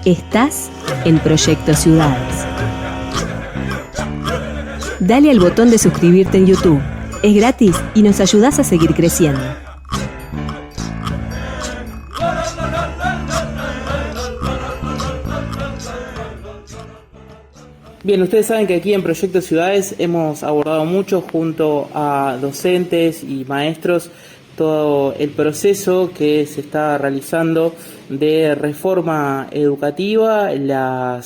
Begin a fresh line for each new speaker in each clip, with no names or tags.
Estás en Proyecto Ciudades. Dale al botón de suscribirte en YouTube. Es gratis y nos ayudás a seguir creciendo.
Bien, ustedes saben que aquí en Proyecto Ciudades hemos abordado mucho junto a docentes y maestros todo el proceso que se está realizando de reforma educativa, la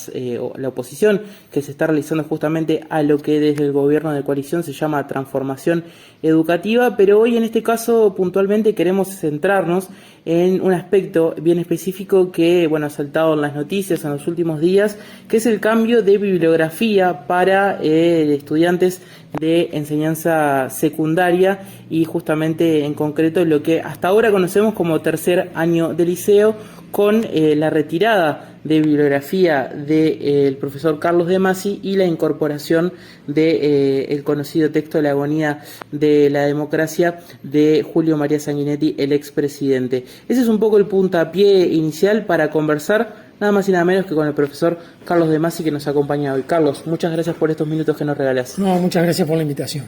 oposición que se está realizando justamente a lo que desde el gobierno de coalición se llama transformación educativa, pero hoy en este caso puntualmente queremos centrarnos en un aspecto bien específico que ha saltado en las noticias en los últimos días, que es el cambio de bibliografía para estudiantes de enseñanza secundaria y justamente en concreto lo que hasta ahora conocemos como tercer año de liceo, con la retirada de bibliografía del profesor Carlos de Masi y la incorporación de el conocido texto de la agonía de la democracia de Julio María Sanguinetti, el expresidente. Ese es un poco el puntapié inicial para conversar nada más y nada menos que con el profesor Carlos de Masi, que nos acompaña hoy. Carlos, muchas gracias por estos minutos que nos regalás.
No, muchas gracias por la invitación.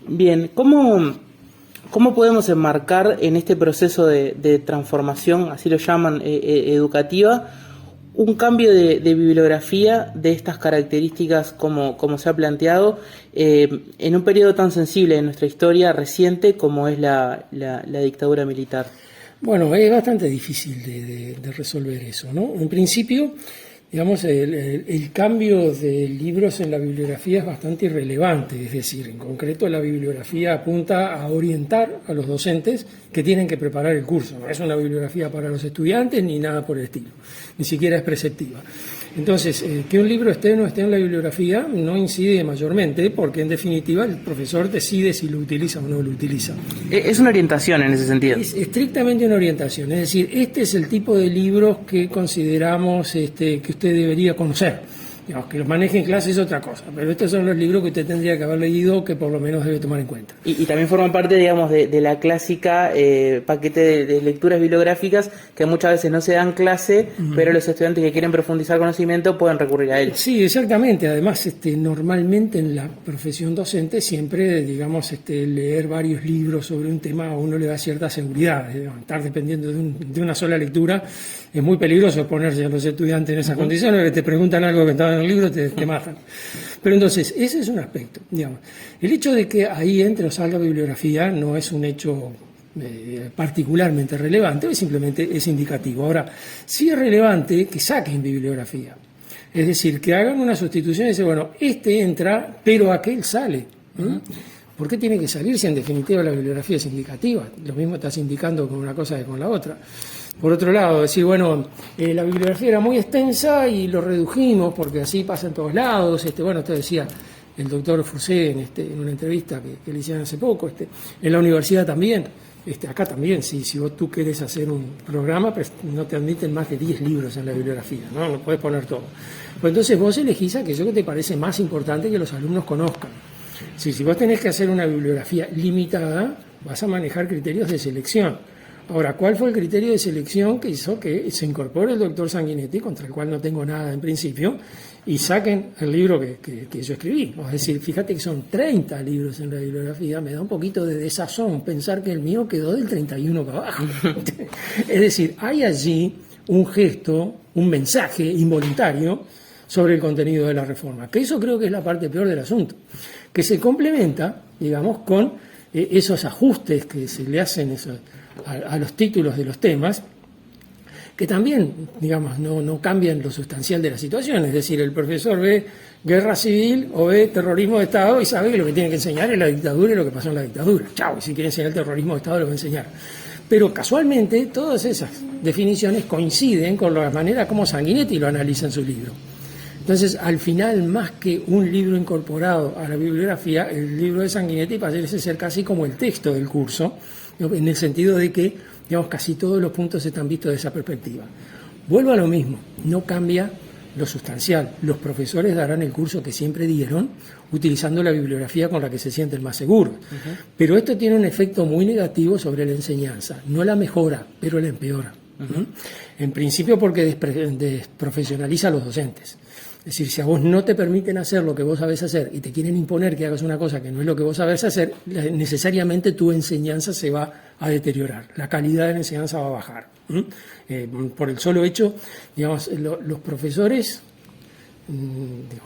Bien, ¿Cómo podemos enmarcar en este proceso de transformación, así lo llaman, educativa, un cambio de bibliografía de estas características como se ha planteado en un periodo tan sensible de nuestra historia reciente como es la dictadura militar?
Bueno, es bastante difícil de resolver eso, ¿no? En principio, digamos, el cambio de libros en la bibliografía es bastante irrelevante, es decir, en concreto la bibliografía apunta a orientar a los docentes que tienen que preparar el curso. No es una bibliografía para los estudiantes ni nada por el estilo, ni siquiera es preceptiva. Entonces, que un libro esté o no esté en la bibliografía no incide mayormente, porque en definitiva el profesor decide si lo utiliza o no lo utiliza.
Es una orientación en ese sentido.
Es estrictamente una orientación, es decir, este es el tipo de libros que consideramos que usted debería conocer. Digamos, que los maneje en clase es otra cosa, pero estos son los libros que usted tendría que haber leído, que por lo menos debe tomar en cuenta.
Y también forman parte, digamos, de la clásica paquete de lecturas bibliográficas que muchas veces no se dan clase, pero los estudiantes que quieren profundizar conocimiento pueden recurrir a él. Sí,
exactamente. Además, normalmente en la profesión docente siempre, digamos, leer varios libros sobre un tema a uno le da cierta seguridad. Estar dependiendo de una sola lectura es muy peligroso ponerse a los estudiantes en esas condiciones, que te preguntan algo que estaba en el libro, te matan. Pero entonces, ese es un aspecto, digamos. El hecho de que ahí entre o salga bibliografía no es un hecho particularmente relevante, simplemente es indicativo. Ahora, sí es relevante que saquen bibliografía. Es decir, que hagan una sustitución y dicen, bueno, este entra, pero aquel sale. ¿Por qué tiene que salir si en definitiva la bibliografía es indicativa? Lo mismo estás indicando con una cosa que con la otra. Por otro lado, decir, bueno, la bibliografía era muy extensa y lo redujimos porque así pasa en todos lados. Esto decía el doctor Fusé en una entrevista que le hicieron hace poco. En la universidad también, acá también, si tú querés hacer un programa, pues no te admiten más de 10 libros en la bibliografía, no puedes poner todo. Pues entonces vos elegís aquello que te parece más importante que los alumnos conozcan. Si vos tenés que hacer una bibliografía limitada, vas a manejar criterios de selección. Ahora, ¿cuál fue el criterio de selección que hizo que se incorpore el doctor Sanguinetti, contra el cual no tengo nada en principio, y saquen el libro que yo escribí? Es decir, fíjate que son 30 libros en la bibliografía, me da un poquito de desazón pensar que el mío quedó del 31 para abajo. Es decir, hay allí un gesto, un mensaje involuntario sobre el contenido de la reforma, que eso creo que es la parte peor del asunto, que se complementa, digamos, con esos ajustes que se le hacen a los títulos de los temas, que también, digamos, no cambian lo sustancial de la situación. Es decir, el profesor ve guerra civil o ve terrorismo de Estado y sabe que lo que tiene que enseñar es la dictadura y lo que pasó en la dictadura. Chau, y si quiere enseñar el terrorismo de Estado lo va a enseñar. Pero casualmente todas esas definiciones coinciden con la manera como Sanguinetti lo analiza en su libro. Entonces, al final, más que un libro incorporado a la bibliografía, el libro de Sanguinetti parece ser casi como el texto del curso, en el sentido de que, digamos, casi todos los puntos están vistos desde esa perspectiva. Vuelvo a lo mismo, no cambia lo sustancial. Los profesores darán el curso que siempre dieron, utilizando la bibliografía con la que se sienten más seguros. Pero esto tiene un efecto muy negativo sobre la enseñanza. No la mejora, pero la empeora. En principio porque desprofesionaliza a los docentes. Es decir, si a vos no te permiten hacer lo que vos sabés hacer y te quieren imponer que hagas una cosa que no es lo que vos sabés hacer, necesariamente tu enseñanza se va a deteriorar, la calidad de la enseñanza va a bajar. Por el solo hecho, digamos, los profesores,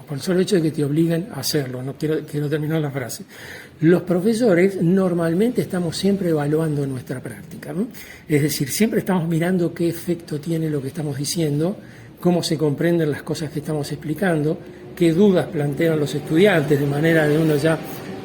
por el solo hecho de que te obliguen a hacerlo, no quiero terminar la frase. Los profesores normalmente estamos siempre evaluando nuestra práctica, ¿no? Es decir, siempre estamos mirando qué efecto tiene lo que estamos diciendo, cómo se comprenden las cosas que estamos explicando, qué dudas plantean los estudiantes, de manera de uno ya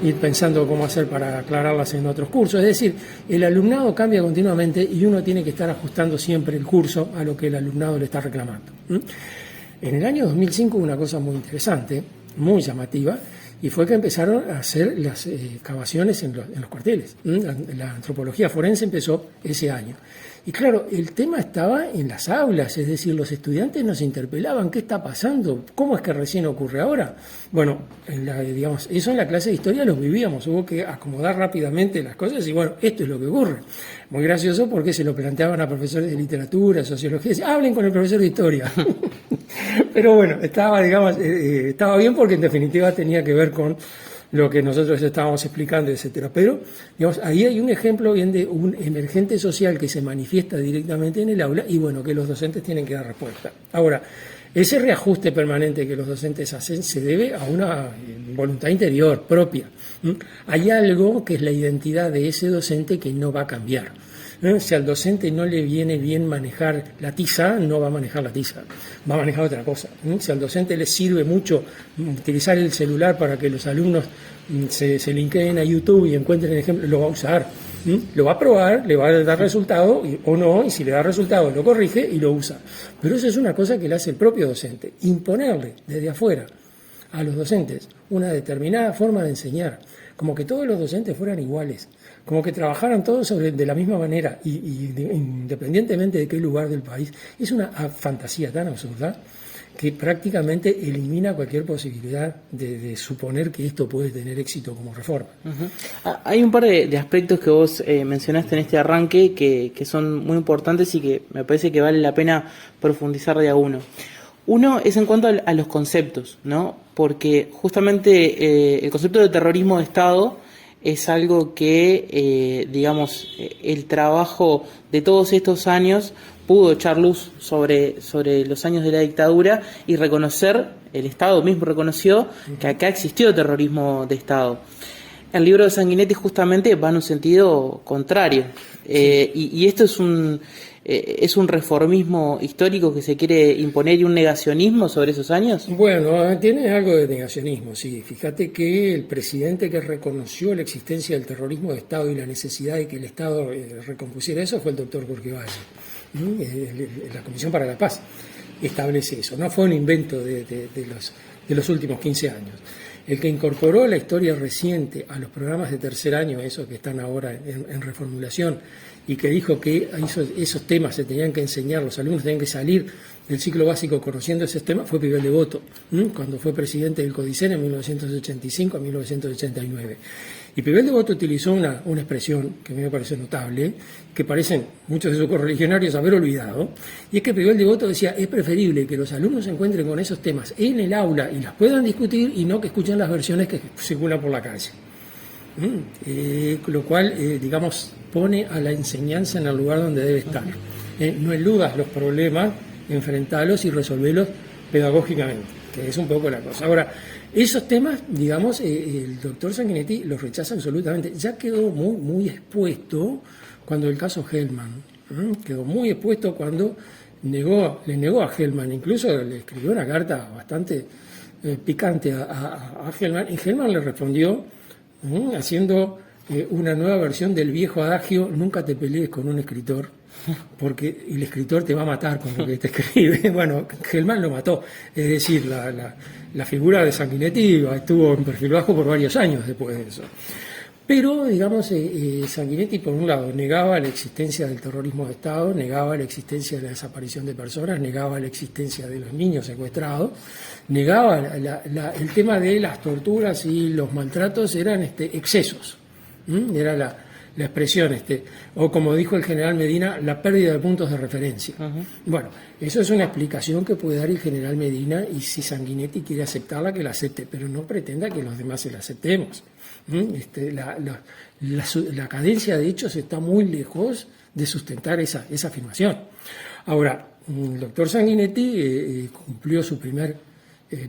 ir pensando cómo hacer para aclararlas en otros cursos. Es decir, el alumnado cambia continuamente y uno tiene que estar ajustando siempre el curso a lo que el alumnado le está reclamando. En el año 2005 hubo una cosa muy interesante, muy llamativa, y fue que empezaron a hacer las excavaciones en los cuarteles. La antropología forense empezó ese año. Y claro, el tema estaba en las aulas, es decir, los estudiantes nos interpelaban, ¿qué está pasando? ¿Cómo es que recién ocurre ahora? Bueno, digamos, eso en la clase de historia lo vivíamos, hubo que acomodar rápidamente las cosas y bueno, esto es lo que ocurre. Muy gracioso porque se lo planteaban a profesores de literatura, sociología, decían, hablen con el profesor de historia. Pero bueno, estaba bien porque en definitiva tenía que ver con lo que nosotros estábamos explicando, etcétera. Pero, digamos, ahí hay un ejemplo bien de un emergente social que se manifiesta directamente en el aula y, bueno, que los docentes tienen que dar respuesta. Ahora, ese reajuste permanente que los docentes hacen se debe a una voluntad interior propia. Hay algo que es la identidad de ese docente que no va a cambiar. Si al docente no le viene bien manejar la tiza, no va a manejar la tiza, va a manejar otra cosa. Si al docente le sirve mucho utilizar el celular para que los alumnos se linkeen a YouTube y encuentren ejemplos, lo va a usar. Lo va a probar, le va a dar resultado o no, y si le da resultado lo corrige y lo usa. Pero eso es una cosa que le hace el propio docente, imponerle desde afuera a los docentes una determinada forma de enseñar, como que todos los docentes fueran iguales, como que trabajaran todos de la misma manera, independientemente de qué lugar del país. Es una fantasía tan absurda que prácticamente elimina cualquier posibilidad de suponer que esto puede tener éxito como reforma.
Hay un par de aspectos que vos mencionaste en este arranque que son muy importantes y que me parece que vale la pena profundizar de a uno. Uno es en cuanto a los conceptos, ¿no? Porque justamente el concepto de terrorismo de Estado es algo que, el trabajo de todos estos años pudo echar luz sobre los años de la dictadura y reconocer, el Estado mismo reconoció que acá existió terrorismo de Estado. El libro de Sanguinetti justamente va en un sentido contrario, y esto es un reformismo histórico que se quiere imponer y un negacionismo sobre esos años.
Bueno, tiene algo de negacionismo, sí. Fíjate que el presidente que reconoció la existencia del terrorismo de Estado y la necesidad de que el Estado recompusiera eso fue el doctor Jorge Valle. La Comisión para la Paz establece eso, no fue un invento de los últimos 15 años. El que incorporó la historia reciente a los programas de tercer año, esos que están ahora en reformulación, y que dijo que esos temas se tenían que enseñar, los alumnos tenían que salir del ciclo básico conociendo esos temas, fue Pibel Devoto, cuando fue presidente del CODICEN en 1985 a 1989. Y Pibel Devoto utilizó una expresión que a mí me parece notable, que parecen muchos de sus correligionarios haber olvidado, y es que Pibel Devoto decía, es preferible que los alumnos se encuentren con esos temas en el aula y las puedan discutir y no que escuchen las versiones que circulan por la calle. Lo cual, pone a la enseñanza en el lugar donde debe estar. No eludas los problemas, enfrentalos y resolverlos pedagógicamente, que es un poco la cosa. Ahora, esos temas, el doctor Sanguinetti los rechaza absolutamente. Ya quedó muy, muy expuesto cuando el caso Hellman, quedó muy expuesto cuando le negó a Hellman, incluso le escribió una carta bastante picante a Hellman, y Hellman le respondió haciendo una nueva versión del viejo adagio, nunca te pelees con un escritor, porque el escritor te va a matar con lo que te escribe. Bueno, Hellman lo mató, es decir, la figura de Sanguinetti estuvo en perfil bajo por varios años después de eso. Pero, Sanguinetti, por un lado, negaba la existencia del terrorismo de Estado, negaba la existencia de la desaparición de personas, negaba la existencia de los niños secuestrados, negaba el tema de las torturas y los maltratos eran excesos. Era la expresión, o como dijo el general Medina, la pérdida de puntos de referencia. Bueno, eso es una explicación que puede dar el general Medina, y si Sanguinetti quiere aceptarla, que la acepte, pero no pretenda que los demás se la aceptemos. La cadencia de hechos está muy lejos de sustentar esa afirmación. Ahora, el doctor Sanguinetti cumplió su primer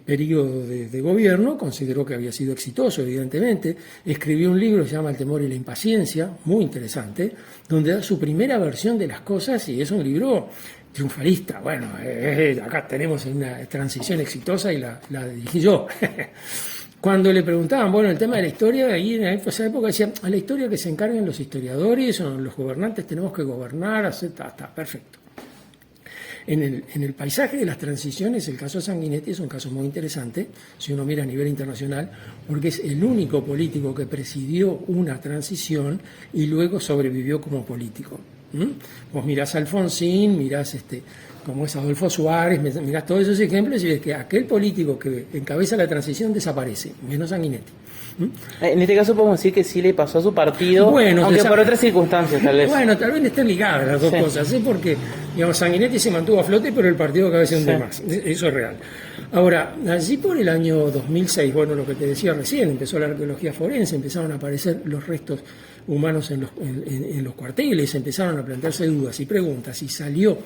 periodo de gobierno, consideró que había sido exitoso, evidentemente, escribió un libro que se llama El temor y la impaciencia, muy interesante, donde da su primera versión de las cosas, y es un libro triunfalista. Bueno, acá tenemos una transición exitosa y la dirigí yo. Cuando le preguntaban, bueno, el tema de la historia, ahí en esa época decían, a la historia que se encarguen los historiadores, o los gobernantes tenemos que gobernar, está perfecto. En el paisaje de las transiciones, el caso Sanguinetti es un caso muy interesante, si uno mira a nivel internacional, porque es el único político que presidió una transición y luego sobrevivió como político. Vos mirás a Alfonsín, mirás como es Adolfo Suárez, mirás todos esos ejemplos y ves que aquel político que encabeza la transición desaparece, menos Sanguinetti.
En este caso podemos decir que sí le pasó a su partido, bueno, aunque por otras circunstancias tal vez.
Bueno, tal vez estén ligadas las dos cosas, porque digamos, Sanguinetti se mantuvo a flote, pero el partido cada vez se hunde más. Eso es real. Ahora, allí por el año 2006, bueno, lo que te decía recién, empezó la arqueología forense, empezaron a aparecer los restos humanos en los cuarteles, empezaron a plantearse dudas y preguntas, y salió,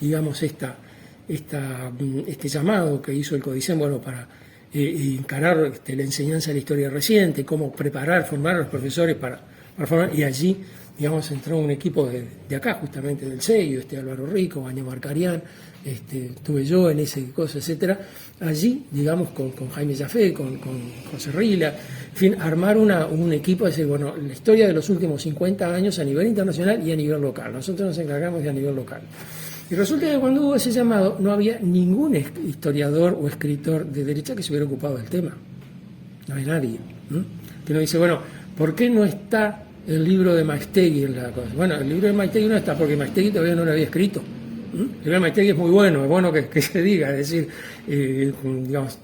digamos, este llamado que hizo el CODICEN, bueno, para encarar la enseñanza de la historia reciente, cómo formar a los profesores para formar, y allí, digamos, entró un equipo de acá, justamente del CEIU, Álvaro Rico, Baño Marcarián, estuve yo en ese cosa, etcétera. Allí, digamos, con Jaime Jafé, con José Rila, en fin, armar un equipo, decir, bueno, la historia de los últimos 50 años a nivel internacional y a nivel local. Nosotros nos encargamos de a nivel local. Y resulta que cuando hubo ese llamado no había ningún historiador o escritor de derecha que se hubiera ocupado del tema. No hay nadie. Que uno dice, bueno, ¿por qué no está el libro de Maestegui en la cosa? Bueno, el libro de Maestegui no está porque Maestegui todavía no lo había escrito. El libro de Maestegui es muy bueno, es bueno que se diga. Es decir, digamos,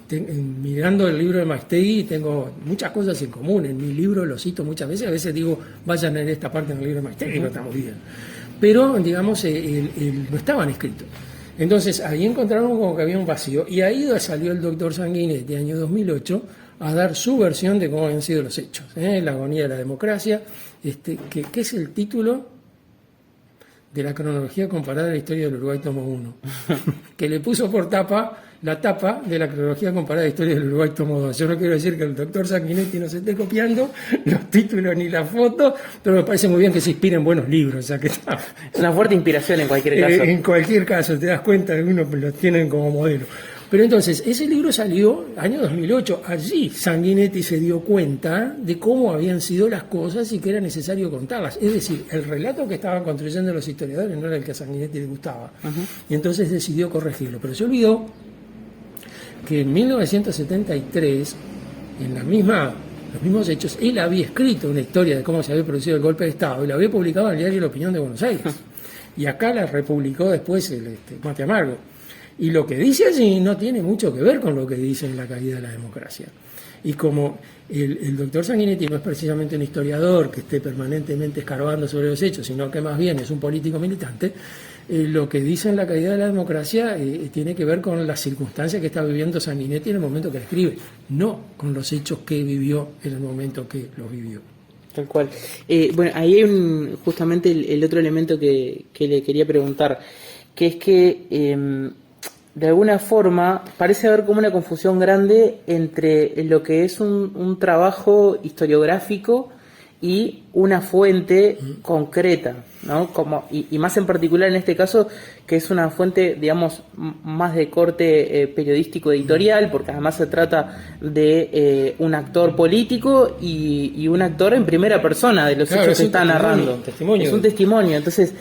mirando el libro de Maestegui tengo muchas cosas en común. En mi libro lo cito muchas veces, a veces digo, vayan a leer esta parte en el libro de Maestegui, no estamos bien. Pero, digamos, no estaban escritos. Entonces, ahí encontraron como que había un vacío, y ahí salió el doctor Sanguinetti, año 2008, a dar su versión de cómo habían sido los hechos. La agonía de la democracia, que es el título de la cronología comparada de la historia del Uruguay, tomo 1, que le puso por tapa la tapa de la cronología comparada de la historia del Uruguay, tomo 2. Yo no quiero decir que el doctor Sanguinetti no se esté copiando los títulos ni las fotos, pero me parece muy bien que se inspiren buenos libros. O sea que está.
Es una fuerte inspiración en cualquier caso.
En cualquier caso, te das cuenta que uno los tienen como modelo. Pero entonces, ese libro salió año 2008. Allí Sanguinetti se dio cuenta de cómo habían sido las cosas y que era necesario contarlas. Es decir, el relato que estaban construyendo los historiadores no era el que a Sanguinetti le gustaba. Y entonces decidió corregirlo. Pero se olvidó que en 1973, en los mismos hechos, él había escrito una historia de cómo se había producido el golpe de Estado y la había publicado en el diario La Opinión de Buenos Aires. Y acá la republicó después Mate Amargo. Y lo que dice allí no tiene mucho que ver con lo que dice en La caída de la democracia. Y como el doctor Sanguinetti no es precisamente un historiador que esté permanentemente escarbando sobre los hechos, sino que más bien es un político militante, lo que dice en La caída de la democracia tiene que ver con las circunstancias que está viviendo Sanguinetti en el momento que escribe, no con los hechos que vivió en el momento que los vivió.
Tal cual. Bueno, ahí hay justamente el otro elemento que le quería preguntar, que es que de alguna forma parece haber como una confusión grande entre lo que es un trabajo historiográfico y una fuente concreta, ¿no? Y más en particular en este caso, que es una fuente, digamos, más de corte periodístico editorial, porque además se trata de un actor político y un actor en primera persona de los hechos que está narrando. Es un testimonio. Entonces,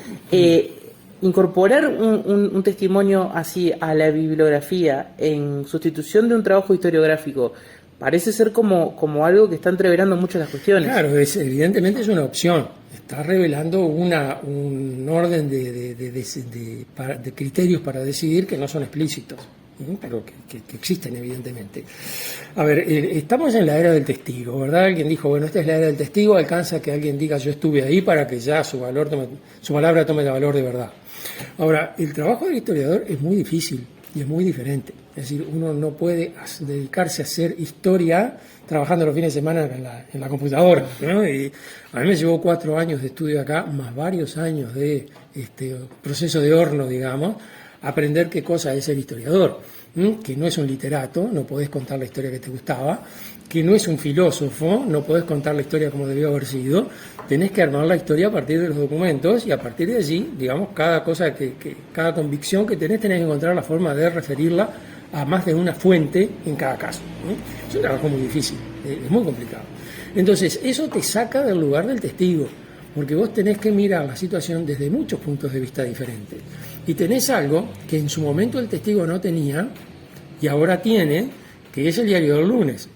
incorporar un testimonio así a la bibliografía en sustitución de un trabajo historiográfico parece ser como algo que está entreverando mucho las cuestiones.
Claro, evidentemente es una opción. Está revelando un orden de criterios para decidir que no son explícitos. pero que existen evidentemente. A ver, estamos en la era del testigo, ¿verdad? Alguien dijo, bueno, esta es la era del testigo, alcanza que alguien diga yo estuve ahí para que ya su palabra tome el valor de verdad. Ahora, el trabajo del historiador es muy difícil y es muy diferente. Es decir, uno no puede dedicarse a hacer historia trabajando los fines de semana en la computadora, ¿no? Y a mí me llevó 4 años de estudio acá, más varios años de proceso de horno, digamos, aprender qué cosa es ser historiador, que no es un literato, no podés contar la historia que te gustaba, que no es un filósofo, no podés contar la historia como debió haber sido, tenés que armar la historia a partir de los documentos y a partir de allí, digamos, cada cada convicción que tenés que encontrar la forma de referirla a más de una fuente en cada caso. Es un trabajo muy difícil, es muy complicado. Entonces, eso te saca del lugar del testigo, porque vos tenés que mirar la situación desde muchos puntos de vista diferentes. Y tenés algo que en su momento el testigo no tenía y ahora tiene, que es el diario del lunes.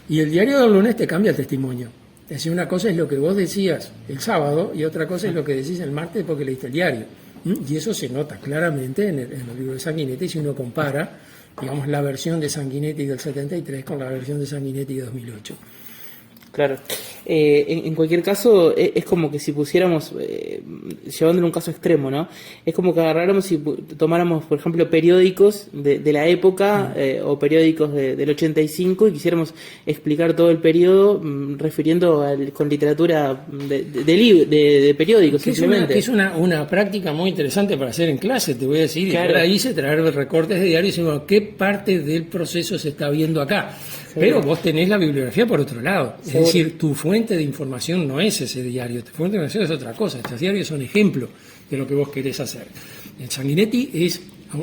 Y el diario del lunes te cambia el testimonio. Es decir, una cosa es lo que vos decías el sábado y otra cosa es lo que decís el martes porque leíste el diario. Y eso se nota claramente en el libro de Sanguinetti si uno compara, digamos, la versión de Sanguinetti del 73 con la versión de Sanguinetti de 2008.
Claro. En cualquier caso, es como que si pusiéramos, llevándolo a un caso extremo, ¿no? Es como que agarráramos y tomáramos, por ejemplo, periódicos de la época o periódicos del 85 y quisiéramos explicar todo el periodo con literatura de periódicos, simplemente.
Es una práctica muy interesante para hacer en clase, te voy a decir.
Claro.
Y ahora hice traer recortes de diario y decir, bueno, ¿qué parte del proceso se está viendo acá? Pero vos tenés la bibliografía por otro lado. Es decir, tu fuente de información no es ese diario, tu fuente de información es otra cosa. Estos diarios son ejemplo de lo que vos querés hacer. El Sanguinetti es,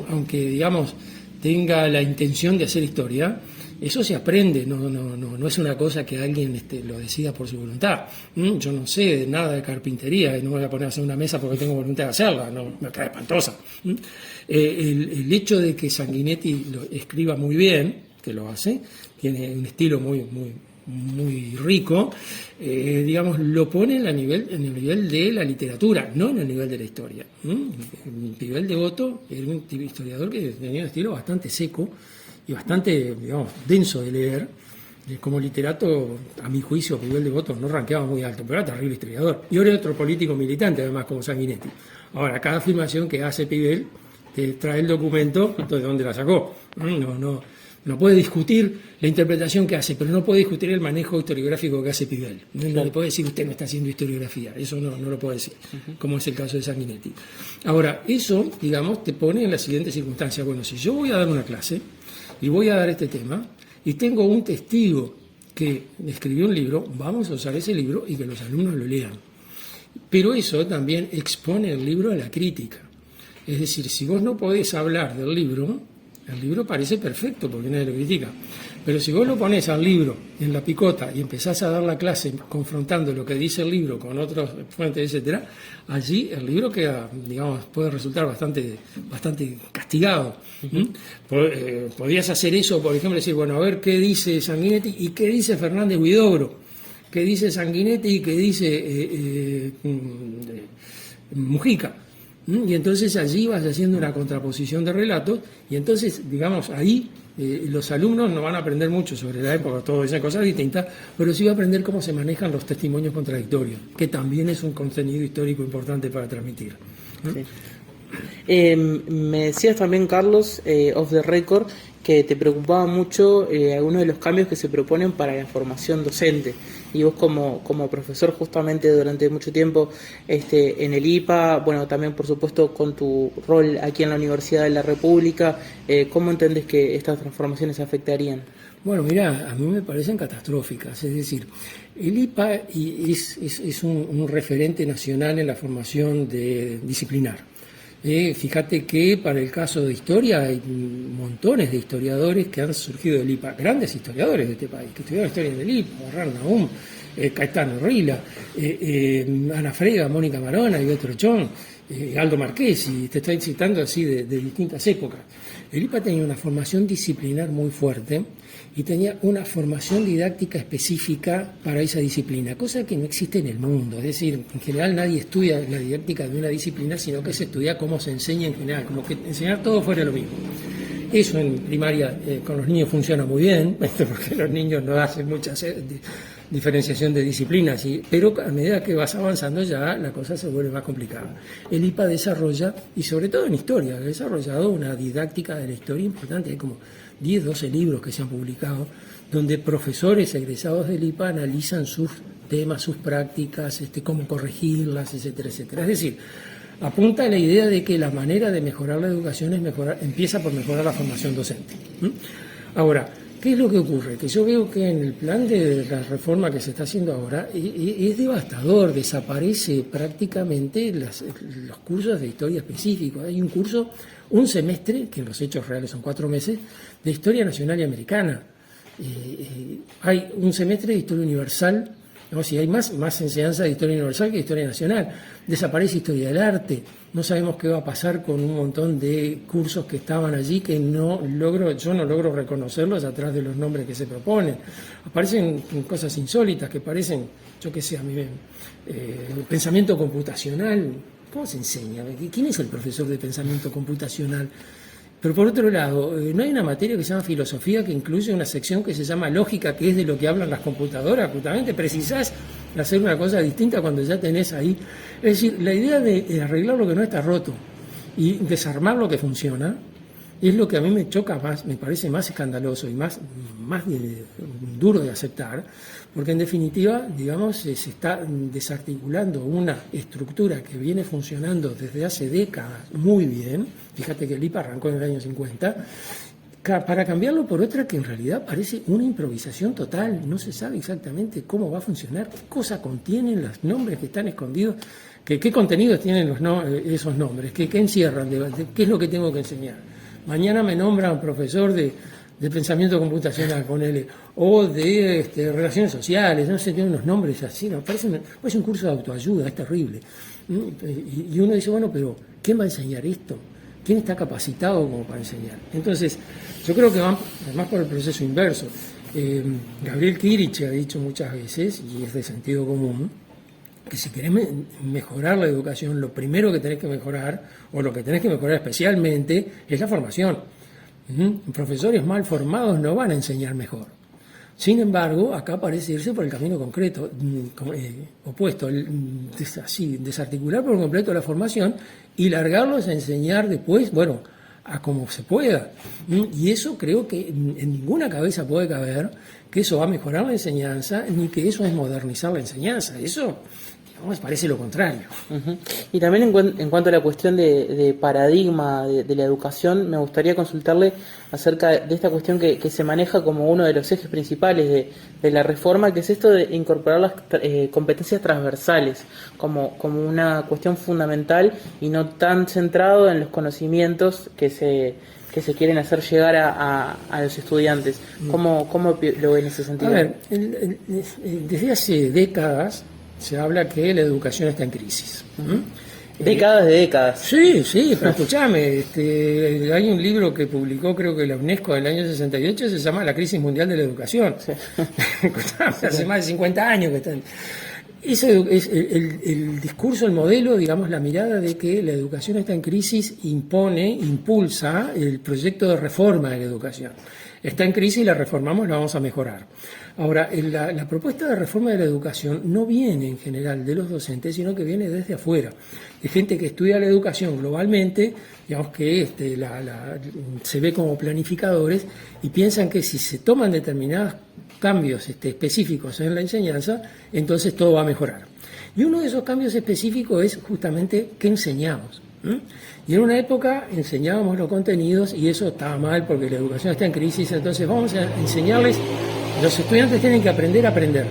aunque digamos tenga la intención de hacer historia, eso se aprende, no es una cosa que alguien lo decida por su voluntad. Yo no sé nada de carpintería y no me voy a poner a hacer una mesa porque tengo voluntad de hacerla, no, me queda espantosa. El hecho de que Sanguinetti lo escriba muy bien, que lo hace, tiene un estilo muy rico, digamos, lo pone en el nivel de la literatura, no en el nivel de la historia. Pibel Devoto era un historiador que tenía un estilo bastante seco y bastante, digamos, denso de leer. Como literato, a mi juicio, Pibel Devoto no rankeaba muy alto, pero era terrible historiador. Y ahora es otro político militante, además, como Sanguinetti. Ahora, cada afirmación que hace Pibel te trae el documento de dónde la sacó. No puede discutir la interpretación que hace, pero no puede discutir el manejo historiográfico que hace Pibel. No le puede decir usted no está haciendo historiografía, eso no lo puede decir, como es el caso de Sanguinetti. Ahora, eso, digamos, te pone en la siguiente circunstancia. Bueno, si yo voy a dar una clase y voy a dar este tema y tengo un testigo que escribió un libro, vamos a usar ese libro y que los alumnos lo lean. Pero eso también expone el libro a la crítica. Es decir, si vos no podés hablar del libro, el libro parece perfecto porque nadie lo critica. Pero si vos lo ponés al libro en la picota y empezás a dar la clase confrontando lo que dice el libro con otras fuentes, etcétera, allí el libro queda, digamos, puede resultar bastante castigado. Podrías hacer eso, por ejemplo, decir, bueno, a ver qué dice Sanguinetti y qué dice Fernández Huidobro, qué dice Sanguinetti y qué dice Mujica. Y entonces allí vas haciendo una contraposición de relatos y entonces, digamos, ahí los alumnos no van a aprender mucho sobre la época, todas esas cosas distintas, pero sí va a aprender cómo se manejan los testimonios contradictorios, que también es un contenido histórico importante para transmitir.
Sí. Me decías también, Carlos, off the record, que te preocupaba mucho algunos de los cambios que se proponen para la formación docente. Y vos como profesor justamente durante mucho tiempo en el IPA, bueno, también por supuesto con tu rol aquí en la Universidad de la República, ¿cómo entendés que estas transformaciones afectarían?
Bueno, mira, a mí me parecen catastróficas. Es decir, el IPA es un referente nacional en la formación disciplinar. Fíjate que para el caso de historia hay montones de historiadores que han surgido del IPA, grandes historiadores de este país, que estudiaron historia en el IPA, Barral Nahum, Caetano Rila, Ana Frega, Mónica Marona, Ivette Rochón, Aldo Marqués, y te estoy citando así de distintas épocas. El IPA tenía una formación disciplinar muy fuerte y tenía una formación didáctica específica para esa disciplina, cosa que no existe en el mundo. Es decir, en general nadie estudia la didáctica de una disciplina, sino que se estudia cómo se enseña en general, como que enseñar todo fuera lo mismo. Eso en primaria con los niños funciona muy bien, porque los niños no hacen mucha diferenciación de disciplinas, pero a medida que vas avanzando ya la cosa se vuelve más complicada. El IPA desarrolla, y sobre todo en historia, ha desarrollado una didáctica de la historia importante. Hay como 10, 12 libros que se han publicado, donde profesores egresados del IPA analizan sus temas, sus prácticas, cómo corregirlas, etcétera, etcétera. Es decir, apunta a la idea de que la manera de mejorar la educación empieza por mejorar la formación docente. Ahora, ¿qué es lo que ocurre? Que yo veo que en el plan de la reforma que se está haciendo ahora es devastador, desaparece prácticamente los cursos de historia específicos. Hay un curso, un semestre, que en los hechos reales son 4 meses, de historia nacional y americana. Hay un semestre de historia universal. No, si hay más enseñanza de historia universal que de historia nacional. Desaparece historia del arte. No sabemos qué va a pasar con un montón de cursos que estaban allí que yo no logro reconocerlos atrás de los nombres que se proponen. Aparecen cosas insólitas que parecen, yo qué sé, a mí pensamiento computacional. ¿Cómo se enseña? ¿Quién es el profesor de pensamiento computacional? Pero por otro lado, no hay una materia que se llama filosofía que incluye una sección que se llama lógica, que es de lo que hablan las computadoras. Justamente precisás hacer una cosa distinta cuando ya tenés ahí. Es decir, la idea de arreglar lo que no está roto y desarmar lo que funciona es lo que a mí me choca más, me parece más escandaloso y más duro de aceptar, porque en definitiva, digamos, se está desarticulando una estructura que viene funcionando desde hace décadas muy bien. Fíjate que el IPA arrancó en el año 50, para cambiarlo por otra que en realidad parece una improvisación total. No se sabe exactamente cómo va a funcionar, qué cosa contienen los nombres que están escondidos, qué contenidos tienen esos nombres, qué encierran, qué es lo que tengo que enseñar. Mañana me nombran profesor de pensamiento computacional, ponele, o de relaciones sociales, no sé, tiene unos nombres así, ¿no? Parece un curso de autoayuda, es terrible. Y uno dice, bueno, pero ¿quién va a enseñar esto? ¿Quién está capacitado como para enseñar? Entonces, yo creo que van además por el proceso inverso. Gabriel Kirich ha dicho muchas veces, y es de sentido común, que si querés mejorar la educación, lo primero que tenés que mejorar, o lo que tenés que mejorar especialmente, es la formación. Profesores mal formados no van a enseñar mejor. Sin embargo, acá parece irse por el camino concreto, opuesto, desarticular por completo la formación y largarlos a enseñar después, bueno, a como se pueda. Y eso creo que en ninguna cabeza puede caber que eso va a mejorar la enseñanza, ni que eso es modernizar la enseñanza. Eso, digamos, parece lo contrario.
Y también en cuanto a la cuestión de paradigma de la educación, me gustaría consultarle acerca de esta cuestión que se maneja como uno de los ejes principales de la reforma, que es esto de incorporar las competencias transversales como una cuestión fundamental y no tan centrado en los conocimientos que se quieren hacer llegar a los estudiantes. ¿Cómo lo ve en ese sentido?
A ver, desde hace décadas se habla que la educación está en crisis.
Décadas de décadas.
Sí, pero escúchame, hay un libro que publicó, creo que la UNESCO del año 68, se llama La crisis mundial de la educación. Sí. Hace más de 50 años que están. Ese es el discurso, el modelo, digamos, la mirada de que la educación está en crisis impulsa el proyecto de reforma de la educación. Está en crisis, la reformamos, la vamos a mejorar. Ahora, la propuesta de reforma de la educación no viene en general de los docentes, sino que viene desde afuera, de gente que estudia la educación globalmente, digamos que se ve como planificadores y piensan que si se toman determinados cambios específicos en la enseñanza, entonces todo va a mejorar. Y uno de esos cambios específicos es justamente qué enseñamos. Y en una época enseñábamos los contenidos y eso estaba mal porque la educación está en crisis, entonces vamos a enseñarles, los estudiantes tienen que aprender a aprender.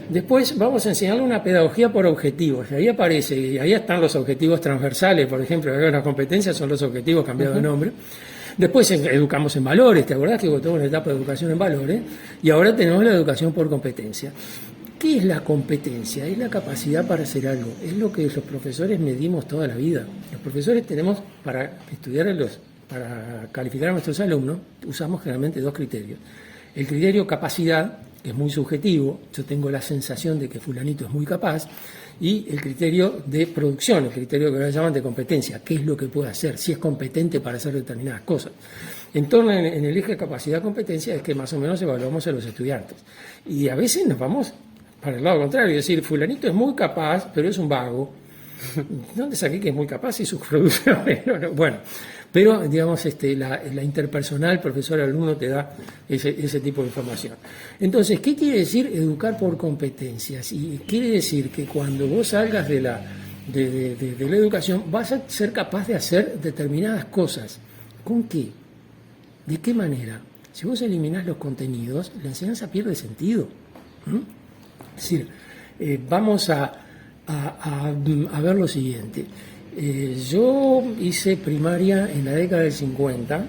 Después vamos a enseñarles una pedagogía por objetivos, y ahí están los objetivos transversales, por ejemplo, las competencias son los objetivos cambiados de nombre. Después educamos en valores, ¿te acordás que tuvo una etapa de educación en valores? Y ahora tenemos la educación por competencia. ¿Qué es la competencia? Es la capacidad para hacer algo. Es lo que los profesores medimos toda la vida. Los profesores tenemos, para calificar a nuestros alumnos, usamos generalmente 2 criterios. El criterio capacidad, que es muy subjetivo, yo tengo la sensación de que fulanito es muy capaz, y el criterio de producción, el criterio que llaman de competencia, qué es lo que puede hacer, si es competente para hacer determinadas cosas. En torno en el eje de capacidad-competencia es que más o menos evaluamos a los estudiantes. Y a veces nos vamos para el lado contrario, es decir, fulanito es muy capaz, pero es un vago. ¿Dónde saqué que es muy capaz y sus producciones? No. Bueno, pero digamos la interpersonal profesor-alumno te da ese tipo de información. Entonces, ¿qué quiere decir educar por competencias? Y quiere decir que cuando vos salgas de la educación vas a ser capaz de hacer determinadas cosas. ¿Con qué? ¿De qué manera? Si vos eliminás los contenidos, la enseñanza pierde sentido. Es decir, vamos a ver lo siguiente. Yo hice primaria en la década del 50,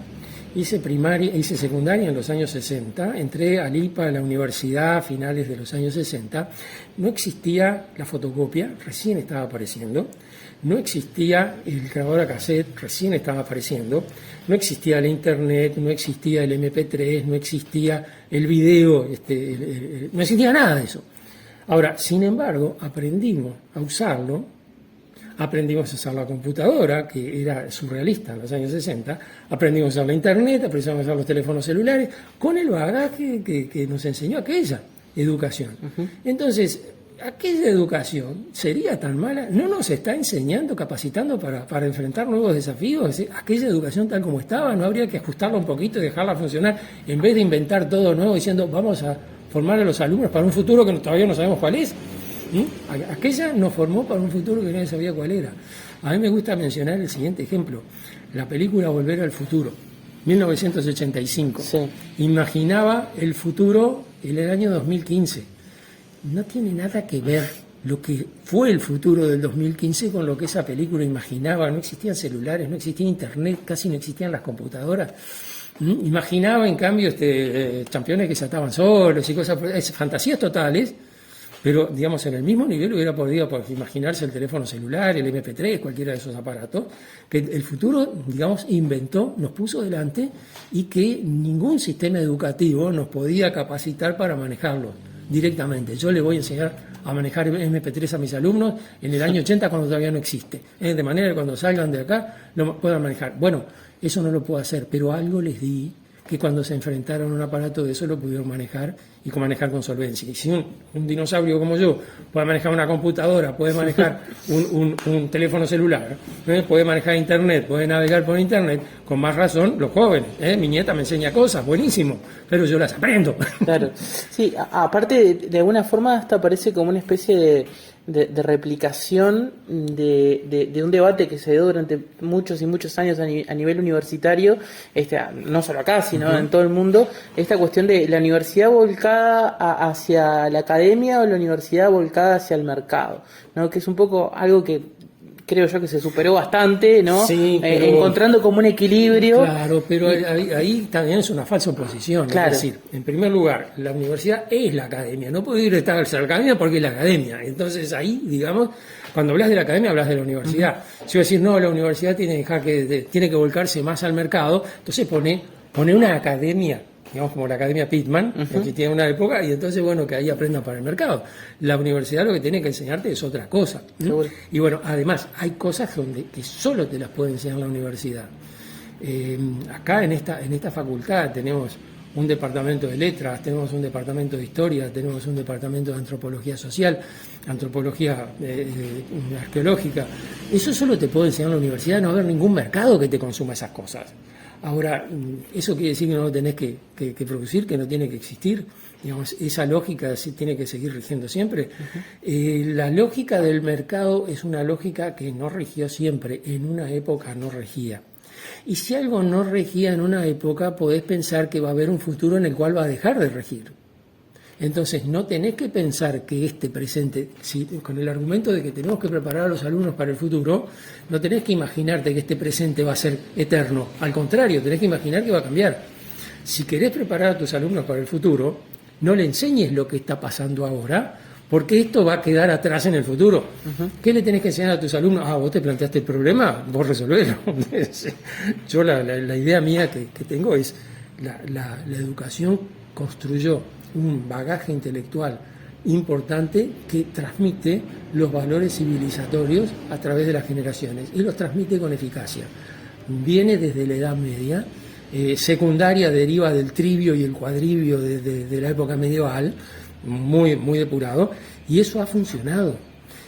hice secundaria en los años 60, entré al IPA a la universidad a finales de los años 60, no existía la fotocopia, recién estaba apareciendo, no existía el grabador a cassette, recién estaba apareciendo, no existía la internet, no existía el MP3, no existía el video, no existía nada de eso. Ahora, sin embargo, aprendimos a usarlo, aprendimos a usar la computadora, que era surrealista en los años 60, aprendimos a usar la internet, aprendimos a usar los teléfonos celulares, con el bagaje que nos enseñó aquella educación. Entonces, aquella educación sería tan mala, no nos está enseñando, capacitando para enfrentar nuevos desafíos. Es decir, aquella educación tal como estaba, no habría que ajustarla un poquito y dejarla funcionar, en vez de inventar todo nuevo diciendo vamos a formar a los alumnos para un futuro que todavía no sabemos cuál es. Aquella nos formó para un futuro que nadie sabía cuál era. A mí me gusta mencionar el siguiente ejemplo, la película Volver al Futuro, 1985.
Sí.
Imaginaba el futuro en el año 2015. No tiene nada que ver lo que fue el futuro del 2015 con lo que esa película imaginaba. No existían celulares, no existía internet, casi no existían las computadoras. Imaginaba, en cambio, campeones que se ataban solos y cosas, fantasías totales, pero, digamos, en el mismo nivel hubiera podido imaginarse el teléfono celular, el MP3, cualquiera de esos aparatos, que el futuro, digamos, inventó, nos puso delante y que ningún sistema educativo nos podía capacitar para manejarlo directamente. Yo le voy a enseñar a manejar MP3 a mis alumnos en el año 80 cuando todavía no existe, de manera que cuando salgan de acá lo puedan manejar. Bueno, eso no lo puedo hacer, pero algo les di que cuando se enfrentaron a un aparato de eso lo pudieron manejar y manejar con solvencia. Y si un dinosaurio como yo puede manejar una computadora, puede manejar un teléfono celular, puede manejar internet, puede navegar por internet, con más razón los jóvenes. Mi nieta me enseña cosas, buenísimo, pero yo las aprendo.
Claro, sí, aparte de alguna forma hasta parece como una especie de replicación de un debate que se dio durante muchos y muchos años a nivel universitario, no solo acá, sino en todo el mundo, esta cuestión de la universidad volcada hacia la academia o la universidad volcada hacia el mercado, ¿no? Que es un poco algo que creo yo que se superó bastante, ¿no? Sí, pero, encontrando como un equilibrio.
Claro, pero ahí también es una falsa oposición. Claro. Es decir, en primer lugar, la universidad es la academia. No puede ir a estar a la academia porque es la academia. Entonces ahí, digamos, cuando hablas de la academia, hablas de la universidad. Si yo decir, no, la universidad tiene que volcarse más al mercado, entonces pone una academia, digamos como la Academia Pitman, que existía en una época, y entonces, bueno, que ahí aprendan para el mercado. La universidad lo que tiene que enseñarte es otra cosa. Y bueno, además, hay cosas que solo te las puede enseñar la universidad. Acá en esta facultad tenemos un departamento de letras, tenemos un departamento de historia, tenemos un departamento de antropología social, antropología arqueológica. Eso solo te puede enseñar la universidad, no va a haber ningún mercado que te consuma esas cosas. Ahora, ¿eso quiere decir que no lo tenés que producir, que no tiene que existir? Digamos, esa lógica tiene que seguir rigiendo siempre. La lógica del mercado es una lógica que no rigió siempre, en una época no regía. Y si algo no regía en una época, podés pensar que va a haber un futuro en el cual va a dejar de regir. Entonces, no tenés que pensar que este presente, con el argumento de que tenemos que preparar a los alumnos para el futuro, no tenés que imaginarte que este presente va a ser eterno. Al contrario, tenés que imaginar que va a cambiar. Si querés preparar a tus alumnos para el futuro, no le enseñes lo que está pasando ahora, porque esto va a quedar atrás en el futuro. ¿Qué le tenés que enseñar a tus alumnos? Vos te planteaste el problema, vos resolvelo. Yo la idea mía que tengo es la educación construyó un bagaje intelectual importante que transmite los valores civilizatorios a través de las generaciones y los transmite con eficacia. Viene desde la Edad Media, secundaria deriva del trivio y el cuadrivio de la época medieval, muy, muy depurado, y eso ha funcionado.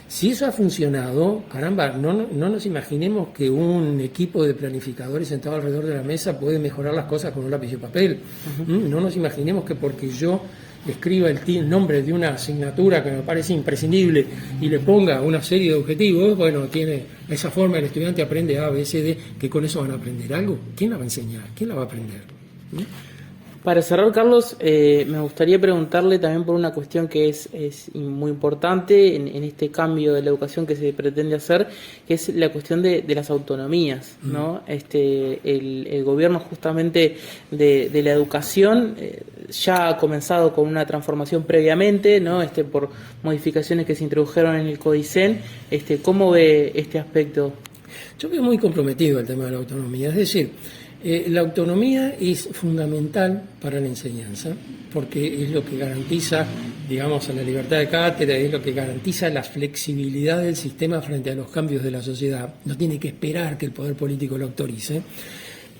Si eso ha funcionado, caramba, no nos imaginemos que un equipo de planificadores sentado alrededor de la mesa puede mejorar las cosas con un lápiz y papel. No nos imaginemos que porque yo escriba el nombre de una asignatura que me parece imprescindible y le ponga una serie de objetivos, bueno, tiene esa forma, el estudiante aprende A, B, C, D, que con eso van a aprender algo. ¿Quién la va a enseñar? ¿Quién la va a aprender?
Para cerrar, Carlos, me gustaría preguntarle también por una cuestión que es muy importante en este cambio de la educación que se pretende hacer, que es la cuestión de las autonomías, ¿no? El gobierno justamente de la educación ya ha comenzado con una transformación previamente, ¿no? Por modificaciones que se introdujeron en el Codicen. ¿Cómo ve este aspecto?
Yo veo muy comprometido el tema de la autonomía, es decir, la autonomía es fundamental para la enseñanza porque es lo que garantiza, digamos, la libertad de cátedra, es lo que garantiza la flexibilidad del sistema frente a los cambios de la sociedad. No tiene que esperar que el poder político lo autorice.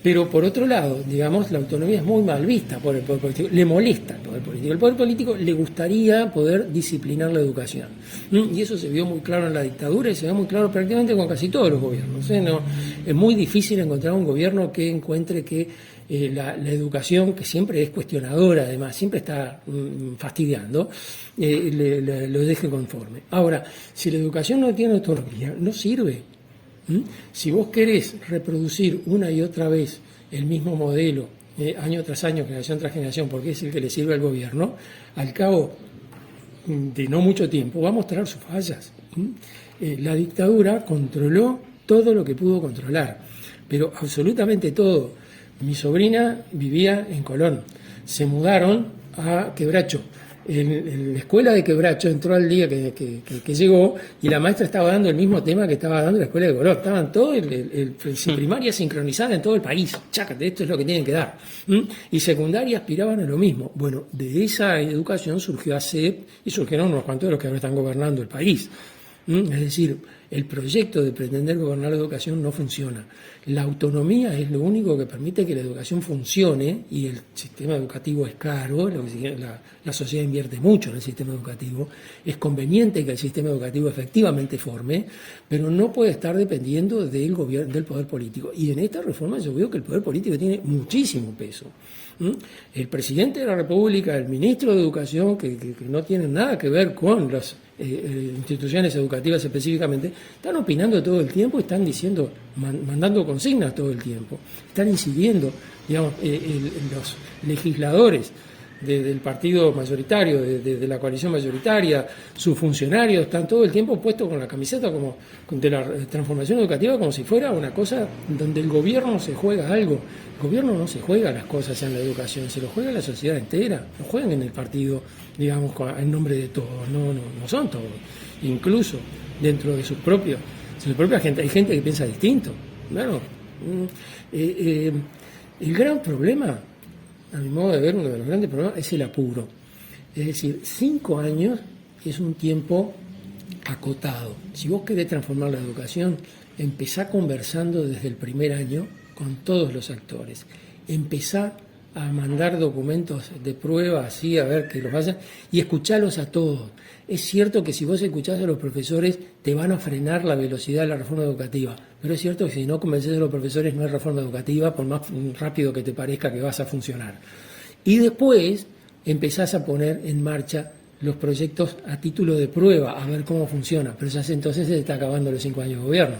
Pero por otro lado, digamos, la autonomía es muy mal vista por el poder político, le molesta al poder político. El poder político le gustaría poder disciplinar la educación. Y eso se vio muy claro en la dictadura y se ve muy claro prácticamente con casi todos los gobiernos. No, es muy difícil encontrar un gobierno que encuentre que la educación, que siempre es cuestionadora, además, siempre está fastidiando, lo deje conforme. Ahora, si la educación no tiene autonomía, no sirve. Si vos querés reproducir una y otra vez el mismo modelo, año tras año, generación tras generación, porque es el que le sirve al gobierno, al cabo de no mucho tiempo va a mostrar sus fallas. La dictadura controló todo lo que pudo controlar, pero absolutamente todo. Mi sobrina vivía en Colón, se mudaron a Quebracho. En la escuela de Quebracho entró al día que llegó y la maestra estaba dando el mismo tema que estaba dando la escuela de Colón. Estaban todos primaria sincronizada en todo el país. Chácate, esto es lo que tienen que dar. Y secundaria aspiraban a lo mismo. Bueno, de esa educación surgió ACEP y surgieron unos cuantos de los que ahora están gobernando el país. Es decir, el proyecto de pretender gobernar la educación no funciona. La autonomía es lo único que permite que la educación funcione y el sistema educativo es caro, la sociedad invierte mucho en el sistema educativo, es conveniente que el sistema educativo efectivamente forme, pero no puede estar dependiendo del gobierno, del poder político. Y en esta reforma yo veo que el poder político tiene muchísimo peso. El presidente de la República, el ministro de Educación, que no tienen nada que ver con las instituciones educativas específicamente, están opinando todo el tiempo, están diciendo, mandando consignas todo el tiempo, están incidiendo, digamos, los legisladores del partido mayoritario, de la coalición mayoritaria, sus funcionarios están todo el tiempo puestos con la camiseta como de la transformación educativa como si fuera una cosa donde el gobierno se juega algo. El gobierno no se juega las cosas en la educación, se lo juega la sociedad entera, no juegan en el partido, digamos, en nombre de todos, no son todos. Incluso dentro de su propia gente, hay gente que piensa distinto. Claro. El gran problema, a mi modo de ver, uno de los grandes problemas es el apuro. Es decir, 5 años es un tiempo acotado. Si vos querés transformar la educación, empezá conversando desde el primer año con todos los actores. Empezá a mandar documentos de prueba, así, a ver que los vayan, y escuchalos a todos. Es cierto que si vos escuchás a los profesores, te van a frenar la velocidad de la reforma educativa, pero es cierto que si no convences a los profesores no hay reforma educativa, por más rápido que te parezca que vas a funcionar. Y después empezás a poner en marcha los proyectos a título de prueba, a ver cómo funciona, pero ya entonces se está acabando los 5 años de gobierno.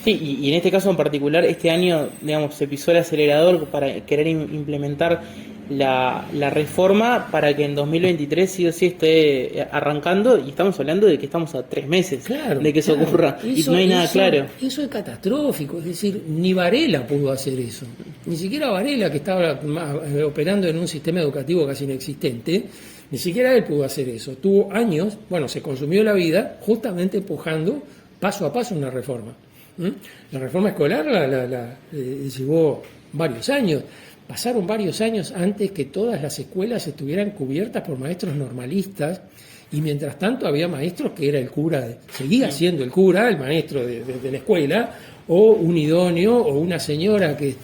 Sí, y en este caso en particular, este año, digamos, se pisó el acelerador para querer implementar la reforma para que en 2023 sí o sí esté arrancando, y estamos hablando de que estamos a 3 meses de que eso ocurra, y no hay nada claro.
Eso es catastrófico, es decir, ni Varela pudo hacer eso, ni siquiera Varela, que estaba operando en un sistema educativo casi inexistente, ni siquiera él pudo hacer eso. Tuvo años, se consumió la vida justamente empujando paso a paso una reforma. La reforma escolar la llevó varios años, Pasaron varios años antes que todas las escuelas estuvieran cubiertas por maestros normalistas, y mientras tanto había maestros que era el cura, seguía siendo el cura, el maestro de la escuela, o un idóneo, o una señora que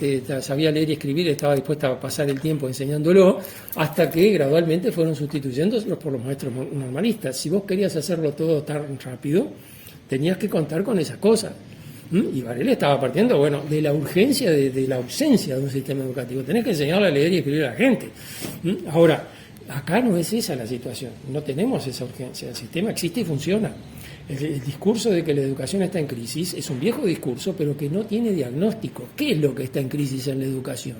sabía leer y escribir, estaba dispuesta a pasar el tiempo enseñándolo, hasta que gradualmente fueron sustituyéndose por los maestros normalistas. Si vos querías hacerlo todo tan rápido, tenías que contar con esas cosas. Y Varela estaba partiendo, bueno, de la urgencia, de la ausencia de un sistema educativo. Tenés que enseñarle a leer y escribir a la gente. Ahora, acá no es esa la situación, no tenemos esa urgencia, el sistema existe y funciona. El discurso de que la educación está en crisis es un viejo discurso, pero que no tiene diagnóstico. ¿Qué es lo que está en crisis en la educación?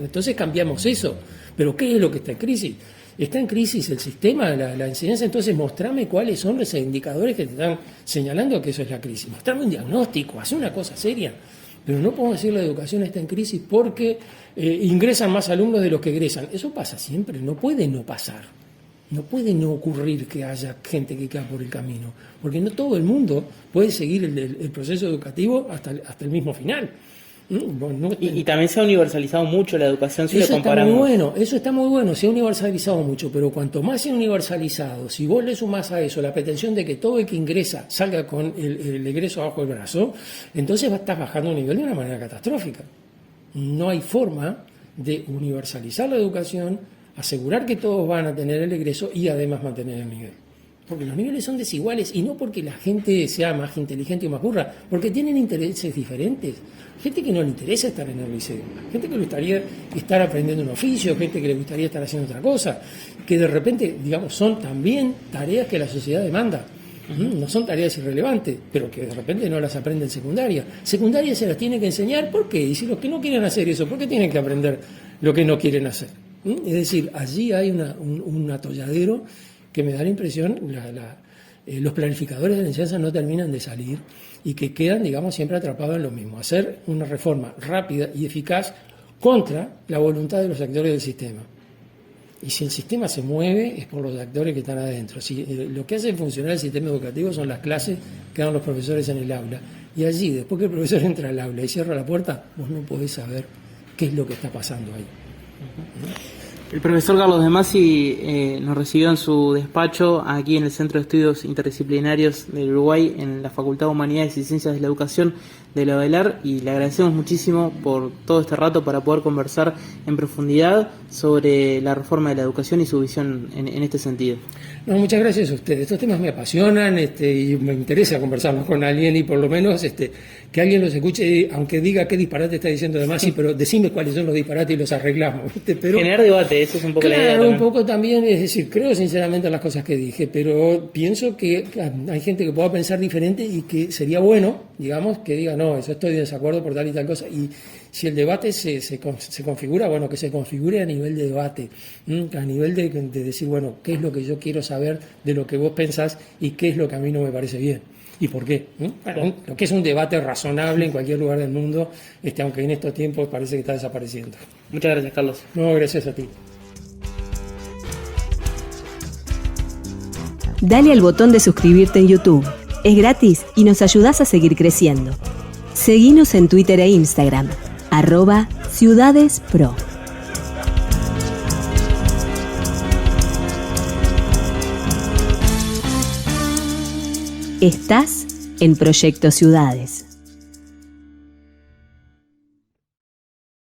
Entonces cambiamos eso, pero ¿qué es lo que está en crisis? Está en crisis el sistema, la enseñanza, entonces mostrame cuáles son los indicadores que te están señalando que eso es la crisis. Mostrame un diagnóstico, haz una cosa seria. Pero no podemos decir la educación está en crisis porque ingresan más alumnos de los que egresan. Eso pasa siempre, no puede no pasar. No puede no ocurrir que haya gente que queda por el camino, porque no todo el mundo puede seguir el proceso educativo hasta el mismo final. Bueno,
y también se ha universalizado mucho la educación si lo comparamos.
Eso está muy bueno, se ha universalizado mucho, pero cuanto más se ha universalizado, si vos le sumás a eso la pretensión de que todo el que ingresa salga con el egreso abajo del brazo, entonces estás bajando un nivel de una manera catastrófica. No hay forma de universalizar la educación, asegurar que todos van a tener el egreso y además mantener el nivel. Porque los niveles son desiguales y no porque la gente sea más inteligente o más burra, porque tienen intereses diferentes. Gente que no le interesa estar en el liceo, gente que le gustaría estar aprendiendo un oficio, gente que le gustaría estar haciendo otra cosa, que de repente, digamos, son también tareas que la sociedad demanda. No son tareas irrelevantes, pero que de repente no las aprenden en secundaria. Secundaria se las tiene que enseñar, ¿por qué? Y si los que no quieren hacer eso, ¿por qué tienen que aprender lo que no quieren hacer? Es decir, allí hay un atolladero que me da la impresión, los planificadores de la enseñanza no terminan de salir y que quedan, digamos, siempre atrapados en lo mismo. Hacer una reforma rápida y eficaz contra la voluntad de los actores del sistema. Y si el sistema se mueve es por los actores que están adentro. Si, lo que hace funcionar el sistema educativo son las clases que dan los profesores en el aula. Y allí, después que el profesor entra al aula y cierra la puerta, vos no podés saber qué es lo que está pasando ahí.
El profesor Carlos De Masi nos recibió en su despacho aquí en el Centro de Estudios Interdisciplinarios del Uruguay, en la Facultad de Humanidades y Ciencias de la Educación de la UDELAR, y le agradecemos muchísimo por todo este rato para poder conversar en profundidad sobre la reforma de la educación y su visión en este sentido.
No, muchas gracias a ustedes. Estos temas me apasionan y me interesa conversarlos con alguien y por lo menos que alguien los escuche, aunque diga qué disparate está diciendo De Masi, pero decime cuáles son los disparates y los arreglamos. Pero,
generar debate, eso es un poco
claro,
la idea también.
Un poco también, es decir, creo sinceramente en las cosas que dije, pero pienso que hay gente que pueda pensar diferente y que sería bueno, digamos, que diga, no, eso estoy de desacuerdo por tal y tal cosa. Y si el debate se configura, bueno, que se configure a nivel de debate, a nivel de decir, bueno, qué es lo que yo quiero saber de lo que vos pensás y qué es lo que a mí no me parece bien. ¿Y por qué? Lo que es un debate razonable en cualquier lugar del mundo, aunque en estos tiempos parece que está desapareciendo.
Muchas gracias, Carlos.
No, gracias a ti.
Dale al botón de suscribirte en YouTube. Es gratis y nos ayudás a seguir creciendo. Seguinos en Twitter e Instagram, @ciudadespro. Estás en Proyecto Ciudades.